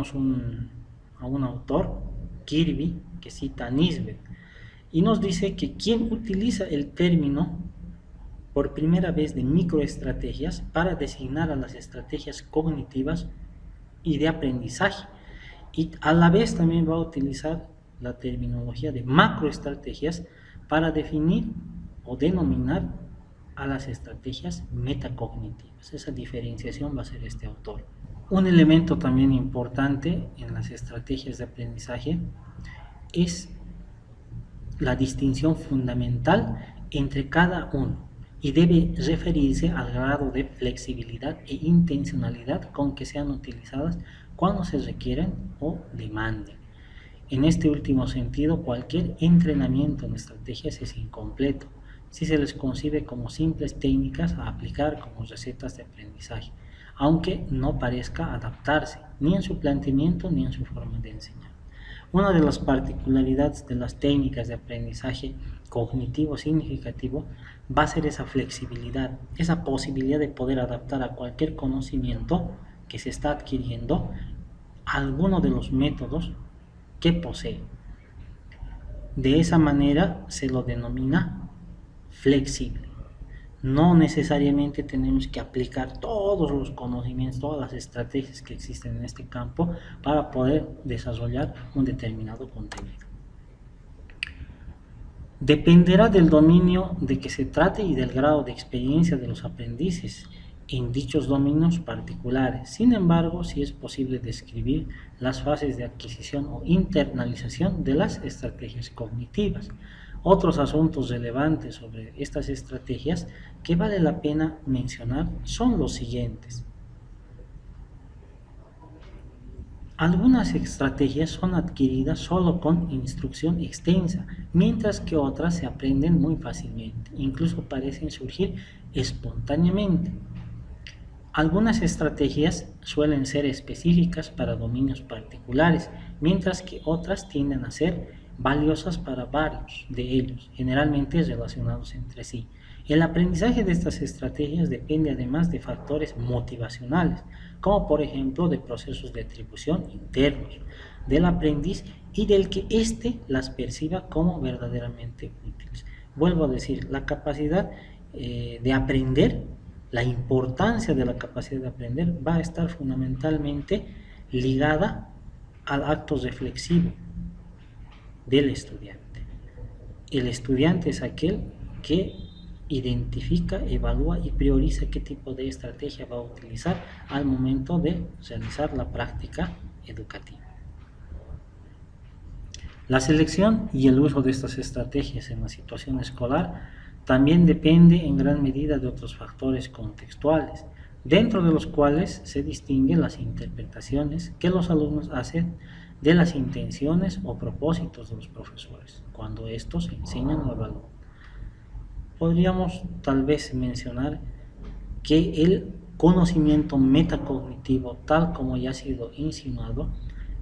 tenemos a un autor, Kirby, que cita a Nisbet, y nos dice que quien utiliza el término por primera vez de microestrategias para designar a las estrategias cognitivas y de aprendizaje, y a la vez también va a utilizar la terminología de macroestrategias para definir o denominar a las estrategias metacognitivas. Esa diferenciación va a ser este autor. Un elemento también importante en las estrategias de aprendizaje es la distinción fundamental entre cada uno y debe referirse al grado de flexibilidad e intencionalidad con que sean utilizadas cuando se requieren o demanden. En este último sentido, cualquier entrenamiento en estrategias es incompleto si se les concibe como simples técnicas a aplicar como recetas de aprendizaje, aunque no parezca adaptarse ni en su planteamiento ni en su forma de enseñar. Una de las particularidades de las técnicas de aprendizaje cognitivo significativo va a ser esa flexibilidad, esa posibilidad de poder adaptar a cualquier conocimiento que se está adquiriendo a alguno de los métodos que posee. De esa manera se lo denomina flexible. No necesariamente tenemos que aplicar todos los conocimientos, todas las estrategias que existen en este campo para poder desarrollar un determinado contenido. Dependerá del dominio de que se trate y del grado de experiencia de los aprendices en dichos dominios particulares. Sin embargo, sí es posible describir las fases de adquisición o internalización de las estrategias cognitivas. Otros asuntos relevantes sobre estas estrategias que vale la pena mencionar son los siguientes. Algunas estrategias son adquiridas solo con instrucción extensa, mientras que otras se aprenden muy fácilmente, incluso parecen surgir espontáneamente. Algunas estrategias suelen ser específicas para dominios particulares, mientras que otras tienden a ser valiosas para varios de ellos, generalmente relacionados entre sí. El aprendizaje de estas estrategias depende además de factores motivacionales, como por ejemplo de procesos de atribución internos del aprendiz y del que éste las perciba como verdaderamente útiles. Vuelvo a decir, la capacidad de aprender, la importancia de la capacidad de aprender va a estar fundamentalmente ligada al acto reflexivo del estudiante. El estudiante es aquel que identifica, evalúa y prioriza qué tipo de estrategia va a utilizar al momento de realizar la práctica educativa. La selección y el uso de estas estrategias en la situación escolar también depende en gran medida de otros factores contextuales, dentro de los cuales se distinguen las interpretaciones que los alumnos hacen de las intenciones o propósitos de los profesores cuando estos enseñan o evalúan. Podríamos tal vez mencionar que el conocimiento metacognitivo, tal como ya ha sido insinuado,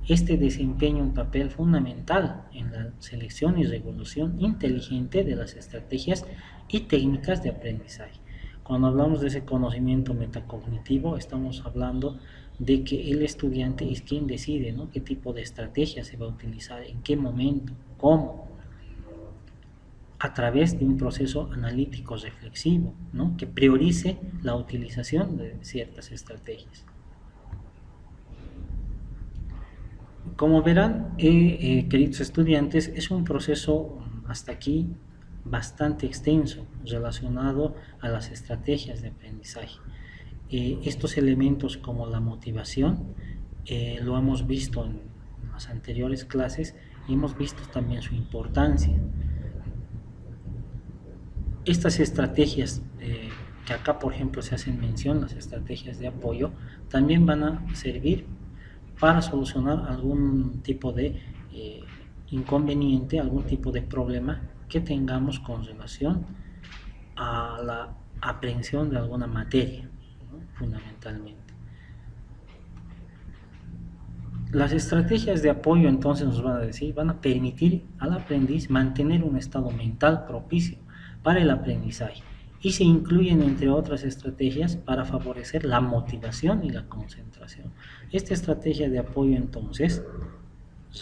este desempeña un papel fundamental en la selección y regulación inteligente de las estrategias y técnicas de aprendizaje. Cuando hablamos de ese conocimiento metacognitivo, estamos hablando de que el estudiante es quien decide, ¿no?, qué tipo de estrategia se va a utilizar, en qué momento, cómo, a través de un proceso analítico reflexivo, ¿no?, que priorice la utilización de ciertas estrategias. Como verán, queridos estudiantes, es un proceso hasta aquí bastante extenso relacionado a las estrategias de aprendizaje. Estos elementos como la motivación lo hemos visto en las anteriores clases y hemos visto también su importancia. Estas estrategias que acá, por ejemplo, se hacen mención, las estrategias de apoyo, también van a servir para solucionar algún tipo de inconveniente, algún tipo de problema que tengamos con relación a la aprehensión de alguna materia, ¿no?, fundamentalmente. Las estrategias de apoyo entonces nos van a decir, van a permitir al aprendiz mantener un estado mental propicio para el aprendizaje y se incluyen entre otras estrategias para favorecer la motivación y la concentración. Esta estrategia de apoyo entonces,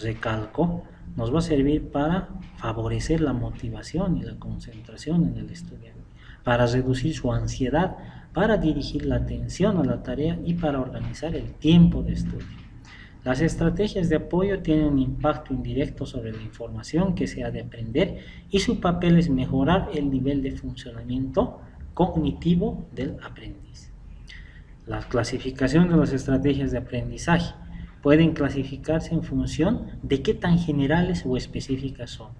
recalco, nos va a servir para favorecer la motivación y la concentración en el estudiante, para reducir su ansiedad, para dirigir la atención a la tarea y para organizar el tiempo de estudio. Las estrategias de apoyo tienen un impacto indirecto sobre la información que se ha de aprender y su papel es mejorar el nivel de funcionamiento cognitivo del aprendiz. La clasificación de las estrategias de aprendizaje pueden clasificarse en función de qué tan generales o específicas son,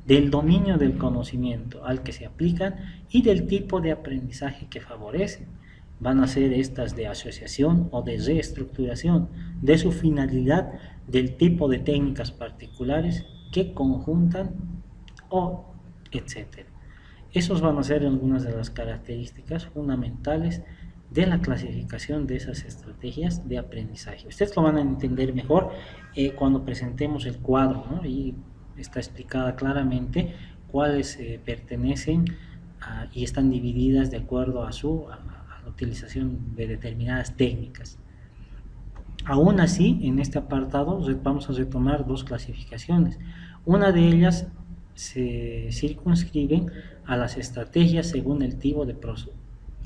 del dominio del conocimiento al que se aplican y del tipo de aprendizaje que favorecen. Van a ser estas de asociación o de reestructuración, de su finalidad, del tipo de técnicas particulares que conjuntan o etc. Esos van a ser algunas de las características fundamentales de la clasificación de esas estrategias de aprendizaje. Ustedes lo van a entender mejor cuando presentemos el cuadro, ¿no? Y está explicada claramente cuáles pertenecen y están divididas de acuerdo a la utilización de determinadas técnicas. Aún así, en este apartado vamos a retomar dos clasificaciones. Una de ellas se circunscriben a las estrategias según el tipo de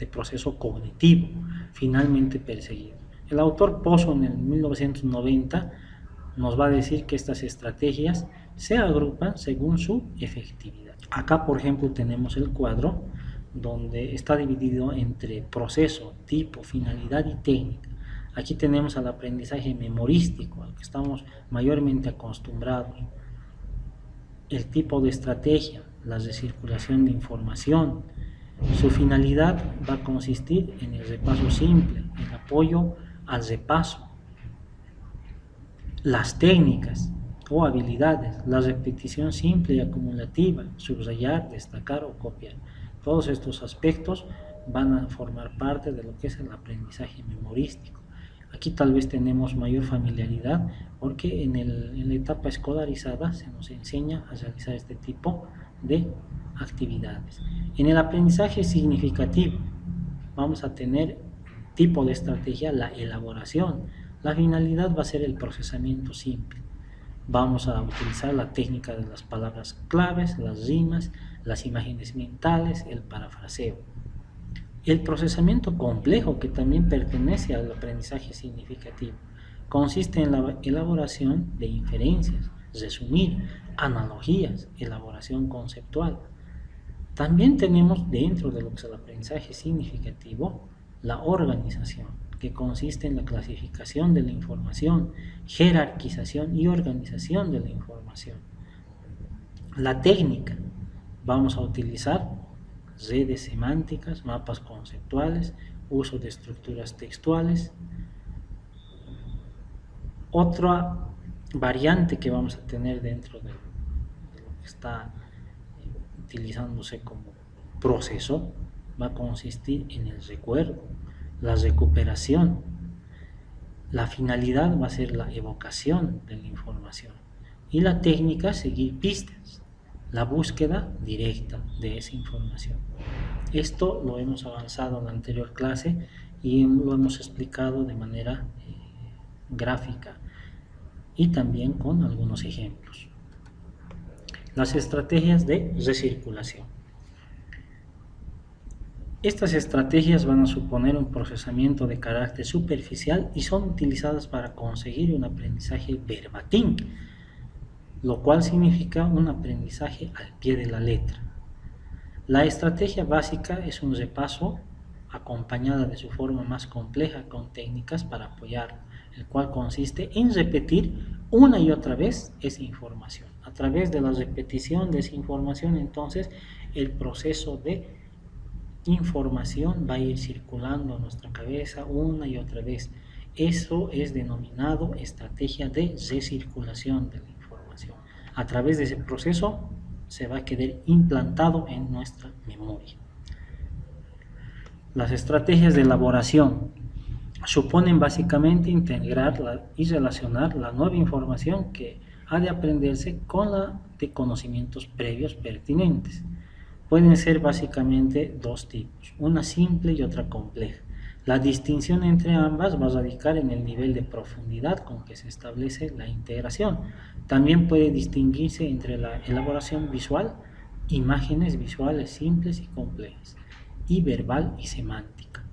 proceso cognitivo finalmente perseguido. El autor Pozo en el 1990 nos va a decir que estas estrategias se agrupan según su efectividad. Acá, por ejemplo, tenemos el cuadro donde está dividido entre proceso, tipo, finalidad y técnica. Aquí tenemos al aprendizaje memorístico, al que estamos mayormente acostumbrados. El tipo de estrategia, la recirculación de información. Su finalidad va a consistir en el repaso simple, el apoyo al repaso. Las técnicas o habilidades, la repetición simple y acumulativa, subrayar, destacar o copiar. Todos estos aspectos van a formar parte de lo que es el aprendizaje memorístico. Aquí tal vez tenemos mayor familiaridad porque en la etapa escolarizada se nos enseña a realizar este tipo de actividades. En el aprendizaje significativo vamos a tener tipo de estrategia, la elaboración. La finalidad va a ser el procesamiento simple. Vamos a utilizar la técnica de las palabras claves, las rimas, las imágenes mentales, el parafraseo. El procesamiento complejo, que también pertenece al aprendizaje significativo, consiste en la elaboración de inferencias, resumir, analogías, elaboración conceptual. También tenemos dentro de lo que es el aprendizaje significativo la organización, que consiste en la clasificación de la información, jerarquización y organización de la información. La técnica, vamos a utilizar redes semánticas, mapas conceptuales, uso de estructuras textuales. Otra variante que vamos a tener dentro de lo que está utilizándose como proceso va a consistir en el recuerdo, la recuperación. La finalidad va a ser la evocación de la información y la técnica seguir pistas, la búsqueda directa de esa información. Esto lo hemos avanzado en la anterior clase y lo hemos explicado de manera gráfica y también con algunos ejemplos. Las estrategias de recirculación. Estas estrategias van a suponer un procesamiento de carácter superficial y son utilizadas para conseguir un aprendizaje verbatim, lo cual significa un aprendizaje al pie de la letra. La estrategia básica es un repaso acompañada de su forma más compleja con técnicas para apoyarlo, el cual consiste en repetir una y otra vez esa información. A través de la repetición de esa información, entonces, el proceso de información va a ir circulando en nuestra cabeza una y otra vez. Eso es denominado estrategia de recirculación de la información. A través de ese proceso se va a quedar implantado en nuestra memoria. Las estrategias de elaboración suponen básicamente integrar y relacionar la nueva información que ha de aprenderse con la de conocimientos previos pertinentes. pueden ser básicamente dos tipos, una simple y otra compleja. La distinción entre ambas va a radicar en el nivel de profundidad con que se establece la integración. También puede distinguirse entre la elaboración visual, imágenes visuales simples y complejas, y verbal y semántica.